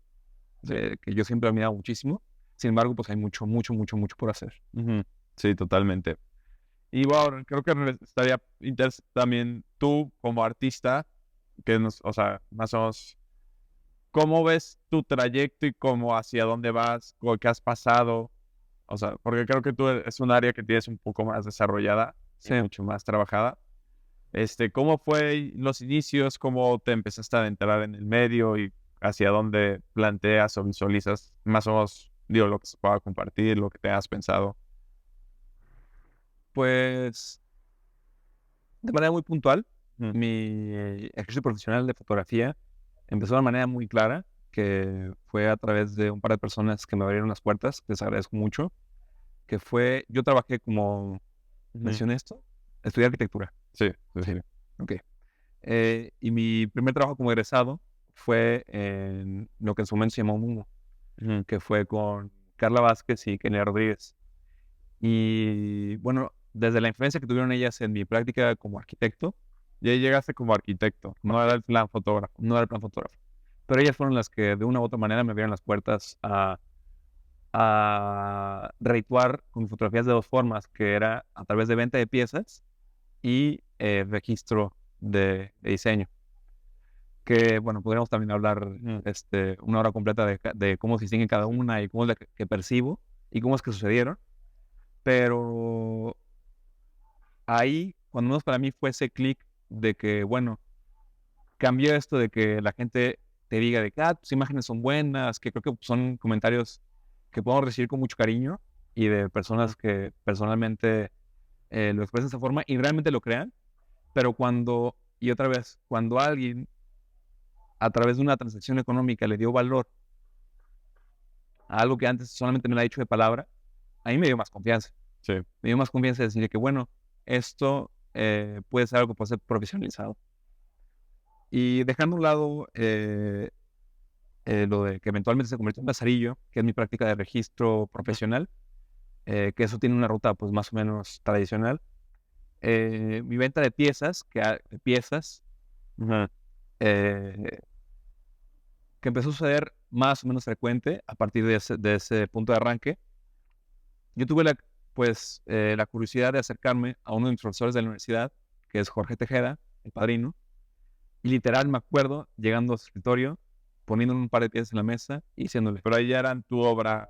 que yo siempre he admirado muchísimo. Sin embargo, pues hay mucho, mucho, mucho, mucho por hacer. Ujú. Sí, totalmente. Y bueno, creo que estaría interesante también tú como artista, o sea, más o menos, ¿cómo ves tu trayecto y cómo hacia dónde vas, o qué has pasado? O sea, porque creo que tú es un área que tienes un poco más desarrollada y Sí. mucho más trabajada. ¿Cómo fue los inicios? ¿Cómo te empezaste a entrar en el medio y hacia dónde planteas o visualizas más o menos, digo, lo que se pueda compartir, lo que te has pensado? Pues, de manera muy puntual, Ujú. mi ejercicio profesional de fotografía empezó de una manera muy clara, que fue a través de un par de personas que me abrieron las puertas, que les agradezco mucho, que fue, yo trabajé como, Ujú. mencioné esto, estudié arquitectura. Sí, sí, Sí. sí. Ok. Y mi primer trabajo como egresado fue en lo que en su momento se llamó Mumo, Ujú. que fue con Carla Vázquez y Kenia Rodríguez. Y bueno, desde la influencia que tuvieron ellas en mi práctica como arquitecto, Y ahí llegaste como arquitecto, no era el plan fotógrafo. No era el plan fotógrafo. Pero ellas fueron las que de una u otra manera me abrieron las puertas a redituar con mis fotografías de 2 formas, que era a través de venta de piezas y registro de diseño. Que, bueno, podríamos también hablar 1 hora completa de cómo se distingue cada una y cómo es la que percibo y cómo es que sucedieron. Pero ahí, cuando menos para mí, fue ese clic de que, bueno, cambió esto de que la gente te diga de que tus imágenes son buenas, que creo que son comentarios que podemos recibir con mucho cariño y de personas que personalmente lo expresan de esa forma y realmente lo crean. Pero y otra vez, cuando alguien a través de una transacción económica le dio valor a algo que antes solamente me lo ha dicho de palabra, a mí me dio más confianza. Sí. Me dio más confianza de decir que, bueno, esto puede ser algo que puede ser profesionalizado. Y dejando a un lado lo de que eventualmente se convirtió en Lazarillo, que es mi práctica de registro profesional, que eso tiene una ruta pues más o menos tradicional. Mi venta de piezas, que empezó a suceder más o menos frecuente a partir de ese punto de arranque. Yo tuve la curiosidad de acercarme a uno de mis profesores de la universidad, que es Jorge Tejeda, el padrino, y literal me acuerdo llegando a su escritorio, poniéndole un par de piezas en la mesa y diciéndole, pero ahí ya eran tu obra.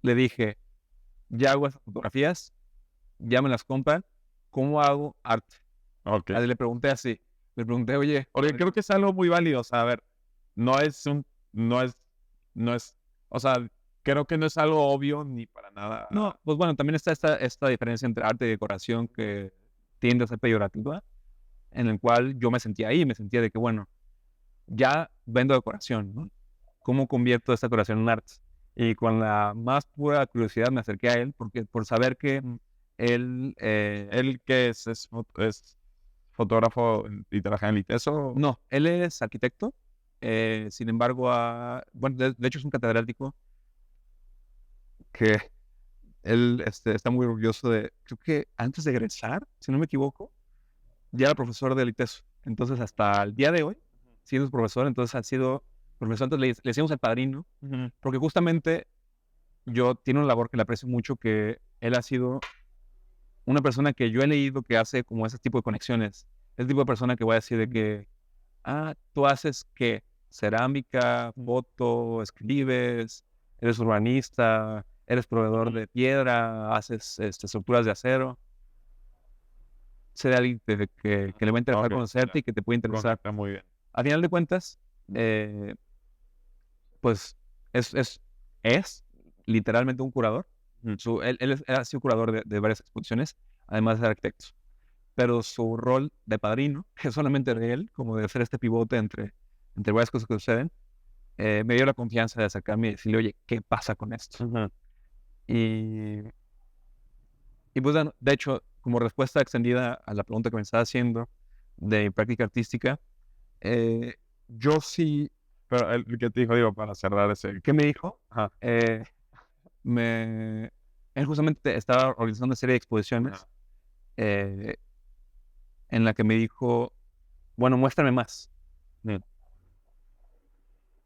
Le dije, ya hago esas fotografías, ya me las compran, ¿cómo hago arte? Okay. Le pregunté así, oye, porque creo que es algo muy válido, o sea, a ver, o sea, creo que no es algo obvio ni para nada. No, pues bueno, también está esta diferencia entre arte y decoración que tiende a ser peyorativa, en el cual yo me sentía de que, bueno, ya vendo decoración, ¿no? ¿Cómo convierto esta decoración en arte? Y con la más pura curiosidad me acerqué a él, por saber que él que es fotógrafo y trabaja en Liteso. No, él es arquitecto, sin embargo, bueno, de hecho es un catedrático que él está muy orgulloso creo que antes de egresar, si no me equivoco, ya era profesor de Liteso. Entonces, hasta el día de hoy, siendo profesor, entonces ha sido profesor, entonces le decimos el padrino, porque justamente tiene una labor que le aprecio mucho, que él ha sido una persona que yo he leído que hace como ese tipo de conexiones. Es el tipo de persona que voy a decir de que, tú haces ¿qué? Cerámica, foto, escribes, eres urbanista, eres proveedor de piedra, haces estructuras de acero. Sé de alguien que le va a interesar conocerte y que te puede interesar. Está muy bien. A final de cuentas, pues es literalmente un curador. Él ha sido curador de varias exposiciones, además de arquitecto. Pero su rol de padrino, que es solamente de él, como de hacer este pivote entre varias cosas que suceden, me dio la confianza de acercarme y decirle, oye, ¿qué pasa con esto? Y pues, bueno, de hecho, como respuesta extendida a la pregunta que me estaba haciendo de mi práctica artística, yo sí... Pero el que te dijo, para cerrar ese... ¿Qué me dijo? Ajá. Él justamente estaba organizando una serie de exposiciones en la que me dijo, bueno, muéstrame más.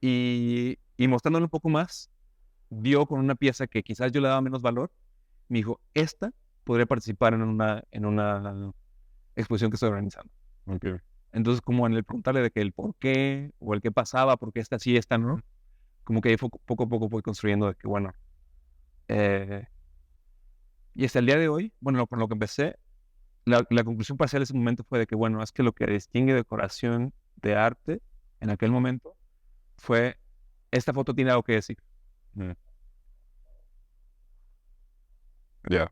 Y mostrándole un poco más, dio con una pieza que quizás yo le daba menos valor. Me dijo, esta podría participar en una exposición que estoy organizando. Okay. Entonces, como en el preguntarle de que el por qué, o el qué pasaba, por qué esta sí, esta no, como que ahí poco a poco fui construyendo de que, bueno, y hasta el día de hoy, bueno, con lo que empecé, la conclusión parcial de ese momento fue de que, bueno, es que lo que distingue decoración de arte en aquel momento fue, esta foto tiene algo que decir. Ya.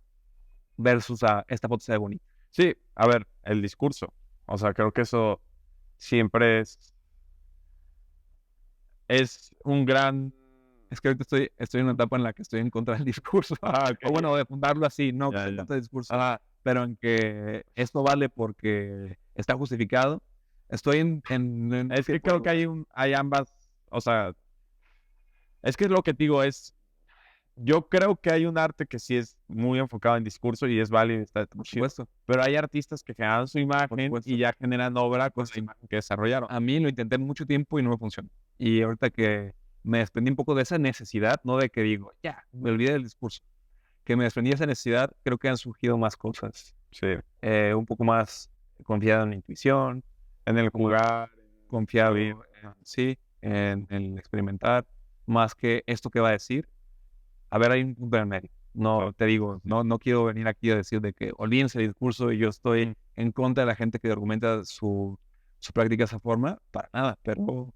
Versus esta foto se ve bonita. Sí, a ver, el discurso. O sea, creo que eso siempre es un gran... Es que ahorita estoy en una etapa en la que estoy en contra del discurso. Okay. O bueno, de fundarlo así, no ya. contra el discurso. Pero en que esto vale porque está justificado. Estoy en es que creo que hay ambas, o sea, es que lo que digo es, yo creo que hay un arte que sí es muy enfocado en discurso y es válido, está muy Por chido. supuesto. Pero hay artistas que generan su imagen supuesto. y ya generan obra con la imagen que desarrollaron. A mí lo intenté mucho tiempo y no me funcionó. Y ahorita que me desprendí un poco de esa necesidad, no de que digo, ya, me olvidé del discurso, que me desprendí de esa necesidad, creo que han surgido más cosas. Sí. Un poco más confiado en la intuición, En el jugar. confiado en el experimentar, más que esto que va a decir. A ver, hay un punto en medio. No, te digo, no quiero venir aquí a decir de que olvídense el discurso y yo estoy en contra de la gente que argumenta su práctica de esa forma, para nada, pero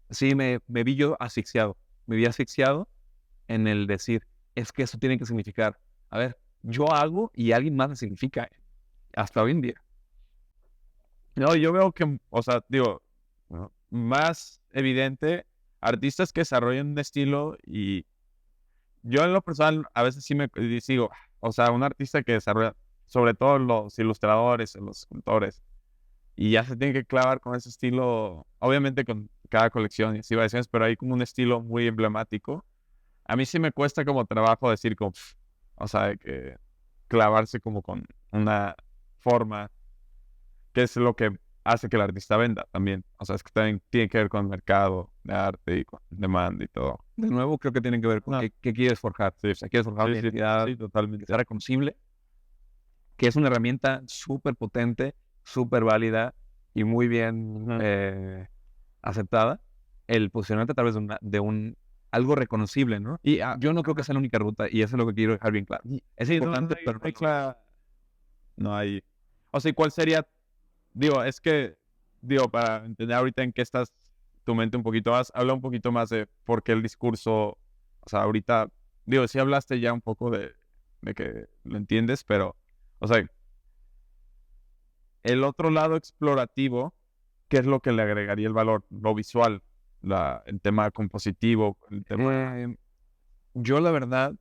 sí me vi yo asfixiado. Me vi asfixiado en el decir, es que eso tiene que significar. A ver, yo hago y alguien más me significa, hasta hoy en día. No, yo veo que, o sea, digo, más evidente, artistas que desarrollan un estilo y yo en lo personal a veces sí me digo, o sea, un artista que desarrolla, sobre todo los ilustradores, los escultores, y ya se tiene que clavar con ese estilo, obviamente con cada colección y así variaciones, pero hay como un estilo muy emblemático. A mí sí me cuesta como trabajo decir como, o sea, de que clavarse como con una forma que es lo que hace que el artista venda también. O sea, es que también tiene que ver con el mercado de arte y con demanda y todo. De nuevo, creo que tiene que ver con qué quieres forjar. Sí. O sea, quieres forjar una identidad totalmente. que sea reconocible, que es una herramienta súper potente, súper válida y muy bien aceptada. El posicionarte a través de algo reconocible, ¿no? Y yo no creo que sea la única ruta y eso es lo que quiero dejar bien claro. Es importante, pero no hay. O sea, ¿y cuál sería? Digo, es que, para entender ahorita en qué estás tu mente un poquito más, habla un poquito más de por qué el discurso, o sea, ahorita, sí hablaste ya un poco de que lo entiendes, pero, o sea, el otro lado explorativo, ¿qué es lo que le agregaría el valor? Lo visual, el tema compositivo, el tema... yo la verdad,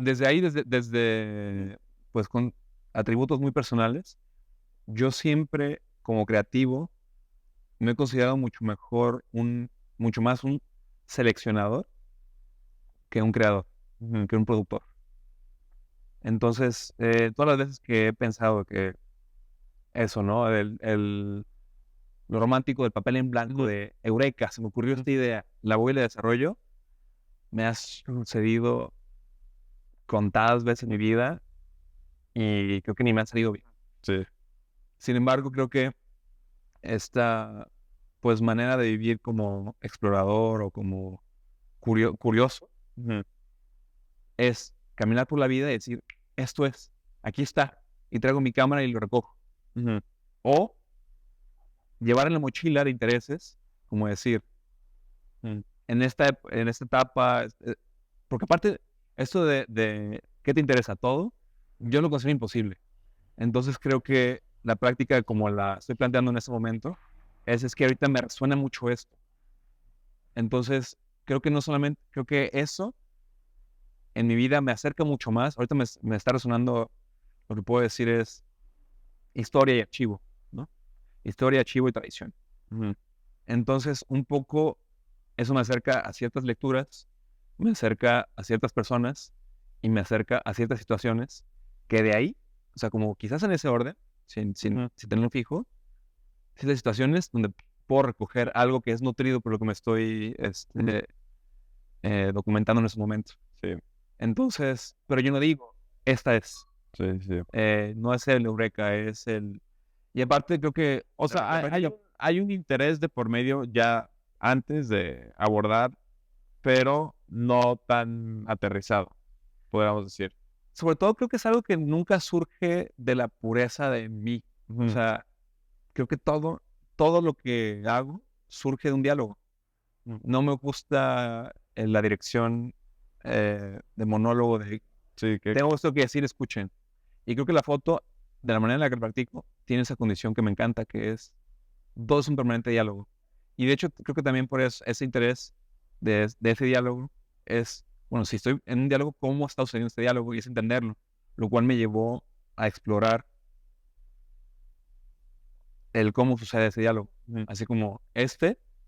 desde ahí, desde pues con atributos muy personales, yo siempre como creativo me he considerado mucho más un seleccionador que un creador, que un productor. Entonces, todas las veces que he pensado que eso, ¿no? Lo romántico del papel en blanco de Eureka, se me ocurrió esta idea, la voy y la desarrollo, me ha sucedido contadas veces en mi vida y creo que ni me ha salido bien. Sí. Sin embargo, creo que esta pues manera de vivir como explorador o como curioso es caminar por la vida y decir, esto es, aquí está, y traigo mi cámara y lo recojo. O llevar en la mochila de intereses, como decir, en esta etapa, porque aparte, esto de ¿qué te interesa? Todo, yo lo considero imposible. Entonces creo que la práctica como la estoy planteando en este momento es que ahorita me resuena mucho esto. Entonces creo que eso en mi vida me acerca mucho más. Ahorita me está resonando, lo que puedo decir es historia y archivo, ¿no? Historia, archivo y tradición. Entonces un poco eso me acerca a ciertas lecturas, me acerca a ciertas personas y me acerca a ciertas situaciones que de ahí, o sea, como quizás en ese orden, sin tenerlo fijo, ciertas situaciones donde puedo recoger algo que es nutrido por lo que me estoy documentando en ese momento. Sí. Entonces, pero yo no digo, esta es. Sí. No es el Eureka, es el... Y aparte creo que... O sea, hay un interés de por medio ya antes de abordar, pero no tan aterrizado, podríamos decir. Sobre todo creo que es algo que nunca surge de la pureza de mí. O sea, creo que todo lo que hago surge de un diálogo. No me gusta la dirección de monólogo de tengo esto que decir, escuchen. Y creo que la foto, de la manera en la que lo practico, tiene esa condición que me encanta, que es todo es un permanente diálogo. Y de hecho creo que también por eso, ese interés de ese diálogo es, bueno, si estoy en un diálogo, ¿cómo está sucediendo este diálogo? Y es entenderlo, lo cual me llevó a explorar el cómo sucede ese diálogo. Así como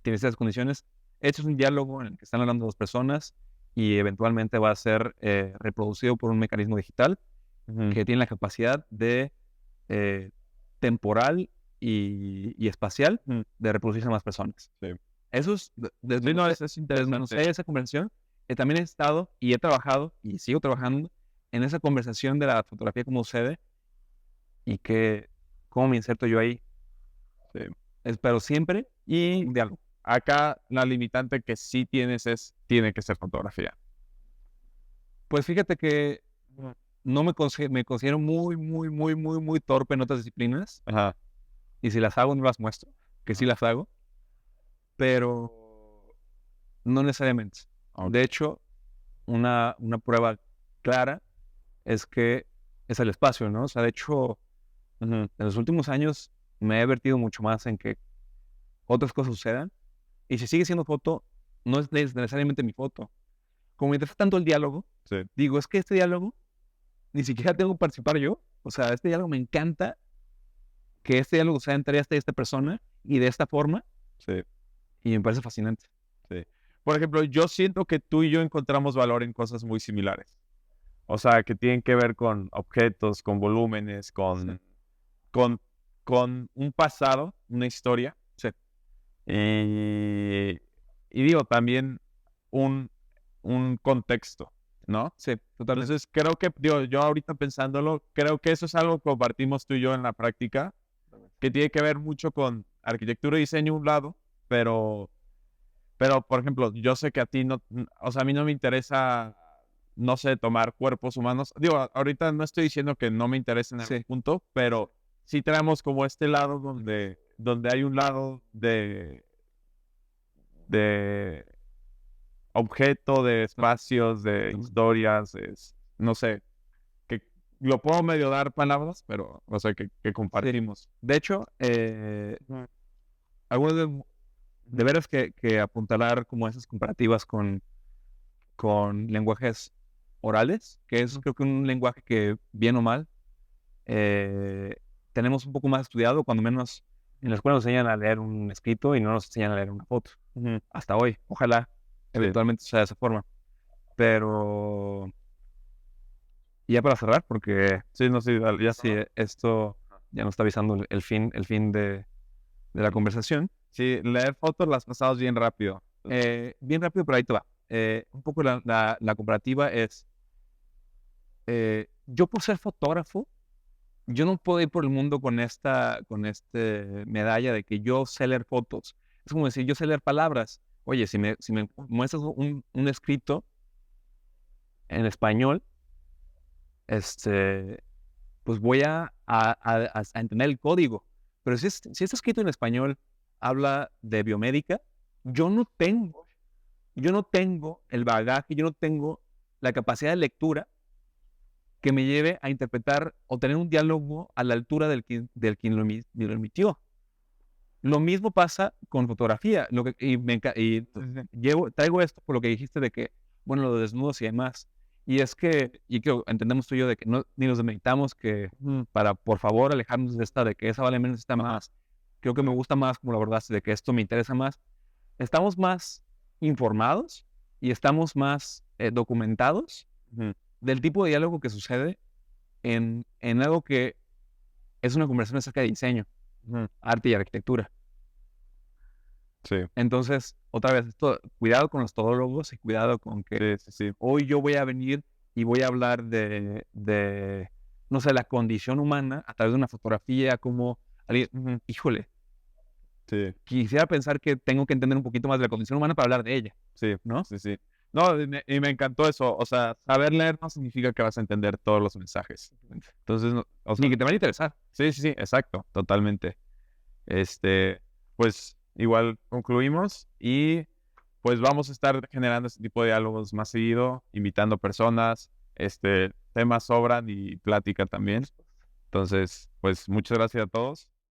tienes esas condiciones. Este es un diálogo en el que están hablando dos personas y eventualmente va a ser reproducido por un mecanismo digital que tiene la capacidad de temporal y espacial de reproducirse a más personas. Sí. Eso es, Es interesante. desmenuzé esa conversación. También he estado y he trabajado y sigo trabajando en esa conversación de la fotografía como sucede y cómo me inserto yo ahí. Sí. Pero siempre Y un diálogo. acá la limitante que sí tienes tiene que ser fotografía. Pues fíjate que no me considero muy torpe en otras disciplinas. Ajá. Y si las hago, no las muestro. Que sí las hago. Pero no necesariamente. Okay. De hecho, una prueba clara es que es el espacio, ¿no? O sea, de hecho, en los últimos años me he vertido mucho más en que otras cosas sucedan. Y si sigue siendo foto, no es necesariamente mi foto. Como me interesa tanto el diálogo, Sí. digo, es que este diálogo ni siquiera tengo que participar yo. O sea, este diálogo me encanta que este diálogo sea entre esta persona y de esta forma. Sí. Y me parece fascinante. Sí. Por ejemplo, yo siento que tú y yo encontramos valor en cosas muy similares. O sea, que tienen que ver con objetos, con volúmenes, con un pasado, una historia. Sí. Y digo, también un contexto, ¿no? Sí, totalmente. Entonces, creo que, digo, yo ahorita pensándolo, creo que eso es algo que compartimos tú y yo en la práctica, que tiene que ver mucho con arquitectura y diseño un lado, pero, por ejemplo, yo sé que a ti no, o sea, a mí no me interesa, no sé, tomar cuerpos humanos. Digo, ahorita no estoy diciendo que no me interese en algún punto, pero sí tenemos como este lado donde hay un lado de objeto, de espacios, de historias, no sé, que lo puedo medio dar palabras, pero, o sea, que compartimos. Sí. De hecho, algunos de veras que apuntalar como esas comparativas con lenguajes orales, que es creo que un lenguaje que, bien o mal, tenemos un poco más estudiado, cuando menos en la escuela nos enseñan a leer un escrito y no nos enseñan a leer una foto. Hasta hoy, ojalá eventualmente sea de esa forma. Pero ya para cerrar, porque sí, ya sí, esto ya nos está avisando el fin de la conversación. Sí, leer fotos las pasamos bien rápido. Bien rápido, pero ahí te va. Un poco la comparativa es, yo por ser fotógrafo, yo no puedo ir por el mundo con esta medalla de que yo sé leer fotos. Es como decir, yo sé leer palabras. Oye, si me muestras un escrito en español, pues voy a entender el código. Pero si está escrito en español, habla de biomédica, yo no tengo el bagaje, yo no tengo la capacidad de lectura que me lleve a interpretar o tener un diálogo a la altura del quien lo emitió. Lo mismo pasa con fotografía. Traigo esto por lo que dijiste de que, bueno, lo de desnudos y demás. Y es que entendemos tú y yo de que ni nos demeritamos que para, por favor, alejarnos de esta, de que esa vale menos, esta más. Creo que me gusta más, como la verdad, de que esto me interesa más. Estamos más informados y estamos más documentados del tipo de diálogo que sucede en algo que es una conversación acerca de diseño, arte y arquitectura. Sí. Entonces, otra vez, cuidado con los todólogos y cuidado con que hoy yo voy a venir y voy a hablar de no sé, la condición humana a través de una fotografía, como alguien, híjole, quisiera pensar que tengo que entender un poquito más de la condición humana para hablar de ella. Sí, ¿no? Sí. No, y me encantó eso. O sea, saber leer no significa que vas a entender todos los mensajes. Entonces, ni que te van a interesar. Sí, exacto, totalmente. Pues igual concluimos y pues vamos a estar generando este tipo de diálogos más seguido, invitando personas, temas sobran y plática también. Entonces, pues muchas gracias a todos.